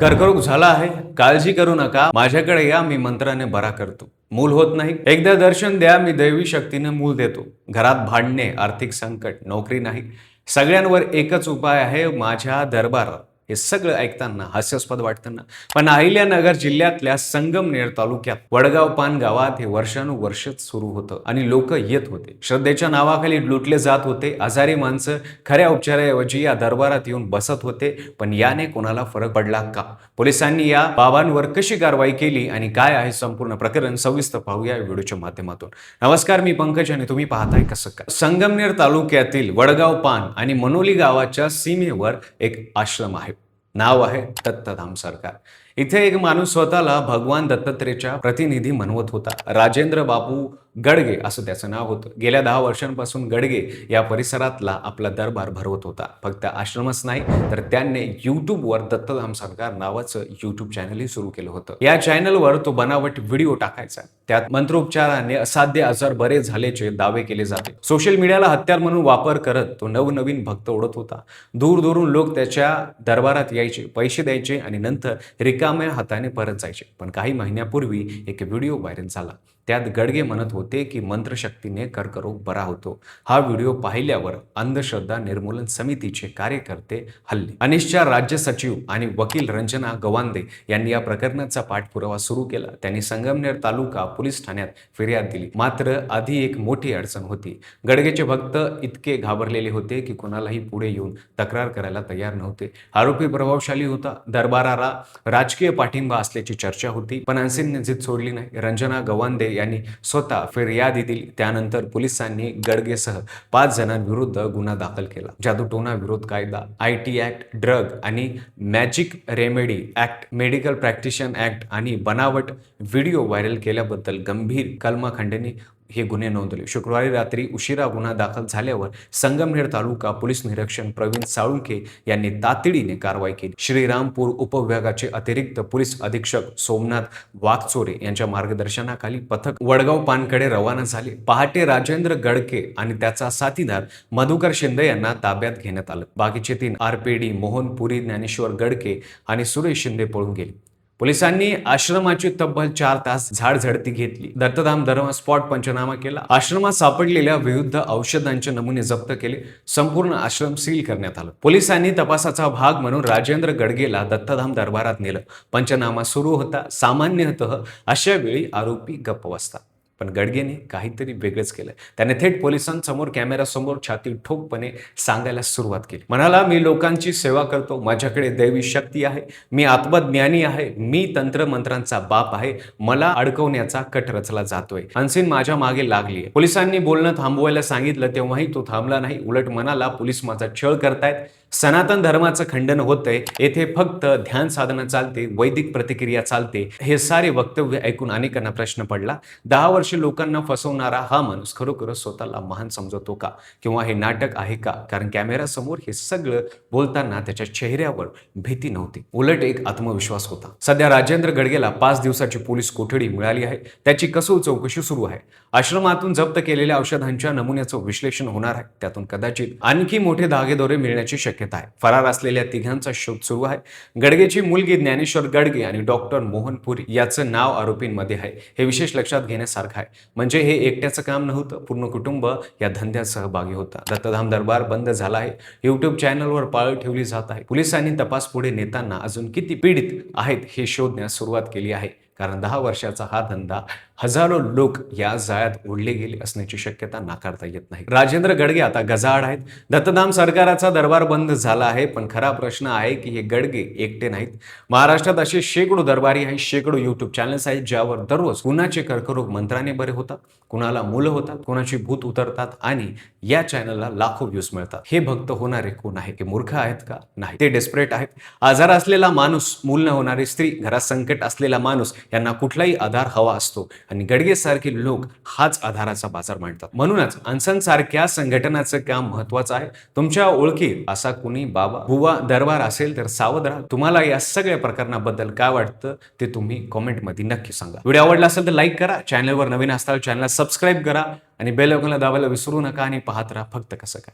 कर्करोग झाला आहे, काळजी करू नका, माझ्याकडे या, मी मंत्राने बरा करतो. मूल होत नाही, एकदा दर्शन द्या, मी दैवी शक्तीने मूल देतो. घरात भांडणे, आर्थिक संकट, नोकरी नाही, सगळ्यांवर एकच उपाय आहे, माझ्या दरबारात. हे सगळं ऐकताना हास्यास्पद वाटतं ना, पण अहिल्यानगर जिल्ह्यातल्या संगमनेर तालुक्यात वडगाव पान गावात हे वर्षानुवर्षच सुरू होतं आणि लोक येत होते. श्रद्धेच्या नावाखाली लुटले जात होते. आजारी माणसं खऱ्या उपचाराऐवजी या दरबारात येऊन बसत होते. पण याने कोणाला फरक पडला का? पोलिसांनी या बाबांवर कशी कारवाई केली आणि काय आहे संपूर्ण प्रकरण, सविस्तर पाहूया या व्हिडिओच्या माध्यमातून. नमस्कार, मी पंकज आणि तुम्ही पाहताय कसं काय. संगमनेर तालुक्यातील वडगाव पान आणि मनोली गावाच्या सीमेवर एक आश्रम आहे. नाव आहे दत्तधाम सरकार. इथे एक माणूस स्वतःला भगवान दत्तात्रेयचा प्रतिनिधी म्हणवत होता. राजेंद्र बापू गडगे असं त्याचं नाव होतं. गेल्या 10 वर्षांपासून गडगे या परिसरातला आपला दरबार भरवत होता. फक्त आश्रमच नाही तर त्यांनी यूट्यूबवर दत्तधाम सरकार नावाचं यूट्यूब चॅनलही सुरू केलं होतं. या चॅनलवर तो बनावट व्हिडिओ टाकायचा. त्यात मंत्रोपचाराने असाध्य आजार बरे झाल्याचे दावे केले जाते. सोशल मीडियाला हत्यार म्हणून वापर करत तो नवनवीन भक्त ओढत होता. दूर दूरून लोक त्याच्या दरबारात यायचे, पैसे द्यायचे आणि नंतर रिकाम्या हाताने परत जायचे. पण काही महिन्यापूर्वी एक व्हिडिओ व्हायरल झाला. त्यात गडगे म्हणत होते की मंत्रशक्तीने कर्करोग बरा होतो. हा व्हिडिओ पाहिल्यावर अंधश्रद्धा निर्मूलन समितीचे कार्यकर्ते हल्ले. अनिशच्या राज्य सचिव आणि वकील रंजना गवांदे यांनी या प्रकरणाचा पाठपुरावा सुरू केला. त्यांनी संगमनेर तालुका पोलीस ठाण्यात फिर्याद दिली. मात्र आधी एक मोठी अडचण होती. गडगेचे भक्त इतके घाबरलेले होते की कोणालाही पुढे येऊन तक्रार करायला तयार नव्हते. आरोपी प्रभावशाली होता. दरबाराला राजकीय पाठिंबा असल्याची चर्चा होती. पण अन्सींनी जिद सोडली नाही. रंजना गवांदे यांनी स्वतः फिर्यादी दिली. त्यानंतर पोलिसांनी गडगेसह 5 जणांविरुद्ध गुन्हा दाखल केला. जादूटोणा विरोध कायदा, IT ऍक्ट, ड्रग आणि magic remedy act, medical practitioner act आणि बनावट व्हिडिओ व्हायरल केल्याबद्दल गंभीर कलमाखंडनी हे गुन्हे नोंदवले. शुक्रवारी रात्री उशिरा गुन्हा दाखल झाल्यावर संगमनेर तालुका पोलीस निरीक्षक प्रवीण साळुंखे यांनी तातडीने कारवाई केली. श्रीरामपूर उपविभागाचे अतिरिक्त पोलीस अधीक्षक सोमनाथ वाघचोरे यांच्या मार्गदर्शनाखाली पथक वडगाव पानकडे रवाना झाले. पहाटे राजेंद्र गडके आणि त्याचा साथीदार मधुकर शिंदे यांना ताब्यात घेण्यात आलं. बाकीचे 3 RPD मोहन पुरी, ज्ञानेश्वर गडके आणि सुरेश शिंदे पळून गेले. पोलिसांनी आश्रमाची तब्बल 4 तास झाडझडती घेतली. दत्तधाम धर्म स्पॉट पंचनामा केला. आश्रमात सापडलेल्या विविध औषधांचे नमुने जप्त केले. संपूर्ण आश्रम सील करण्यात आलं. पोलिसांनी तपासाचा भाग म्हणून राजेंद्र गडगेला दत्तधाम दरबारात नेलं. पंचनामा सुरू होता. सामान्यतः अशा वेळी आरोपी गप्प बसतात. पण गडगेने काहीतरी वेगळंच केलं. त्याने थेट पोलिसांसमोर कॅमेरासमोर छाती ठोकपणे सांगायला सुरुवात केली. म्हणाला, मी लोकांची सेवा करतो, माझ्याकडे दैवी शक्ती आहे, मी आत्मज्ञानी आहे, मी तंत्रमंत्रांचा बाप आहे, मला अडकवण्याचा कट रचला जातोय. अन्सीन माझ्या मागे लागली. पोलिसांनी बोलणं थांबवायला सांगितलं तेव्हाही तो थांबला नाही. उलट म्हणाला, पोलीस माझा छळ करतायत, सनातन धर्माचं खंडन होतंय, येथे फक्त ध्यान साधना चालते, वैदिक प्रतिक्रिया चालते. हे सारे वक्तव्य ऐकून अनेकांना प्रश्न पडला, 10 वर्षे लोकांना फसवणारा हा माणूस खरोखरच स्वतःला महान समजतो का, किंवा हे नाटक आहे का? कारण कॅमेरासमोर हे सगळं बोलताना त्याच्या चेहऱ्यावर भीती नव्हती, उलट एक आत्मविश्वास होता. सध्या राजेंद्र गडगेला 5 दिवसाची पोलीस कोठडी मिळाली आहे. त्याची कसून चौकशी सुरू आहे. आश्रमातून जप्त केलेल्या औषधांच्या नमुन्याचं विश्लेषण होणार आहे. त्यातून कदाचित आणखी मोठे धागेदोरे मिळण्याची शक्यता आहे. फरार असलेल्या तिघांचा शोध सुरू आहे. गडगेची मुलगी ज्ञानेश्वर गडगे आणि डॉक्टर मोहन पुरी याचं नाव आरोपींमध्ये आहे. हे विशेष लक्षात घेण्यासारखं आहे. म्हणजे हे एकट्याचं काम नव्हतं, पूर्ण कुटुंब या धंद्यात सहभागी होता. दत्तधाम दरबार बंद झाला आहे. YouTube चॅनलवर पाळत ठेवली जात आहे. पोलिसांनी तपास पुढे नेताना अजून किती पीडित आहेत हे शोधण्यास सुरुवात केली आहे. कारण 10 वर्षाचा हा धंदा, हजारो लोक या जाळ्यात ओढले गेले असण्याची शक्यता नाकारता येत नाही. राजेंद्र गडगे आता गजाआड आहेत. दत्तधाम सरकाराचा दरबार बंद झाला आहे. पण खरा प्रश्न आहे की हे गडगे एकटे नाहीत. महाराष्ट्रात असे शेकडो दरबारी आहेत, शेकडो YouTube चॅनल्स आहेत ज्यावर दररोज कुणाचे कर्करोग मंत्राने बरे होतात, कुणाला मुलं होतात, कुणाची भूत उतरतात आणि या चॅनलला लाखो व्ह्यूज मिळतात. हे भक्त होणारे कोण आहे? ते मूर्ख आहेत का? नाही, ते डेस्परेट आहेत. आजार असलेला माणूस, मूल न होणारी स्त्री, घरात संकट असलेला माणूस यांना कुठलाही आधार हवा असतो आणि गडगे सारखे लोक हाच आधाराचा बाजार मांडतात. म्हणूनच अन्सन सारख्या संघटनाचं काम महत्वाचं आहे. तुमच्या ओळखीत असा कुणी बाबा, बुवा, दरबार असेल तर सावध राहा. तुम्हाला या सगळ्या प्रकरणाबद्दल काय वाटतं ते तुम्ही कमेंटमध्ये नक्की सांगा. व्हिडिओ आवडला असेल तर लाईक करा. चॅनलवर नवीन असताल चॅनलला सबस्क्राईब करा आणि बेल आयकॉनला दाबायला विसरू नका आणि पाहत राहा फक्त कसं काय.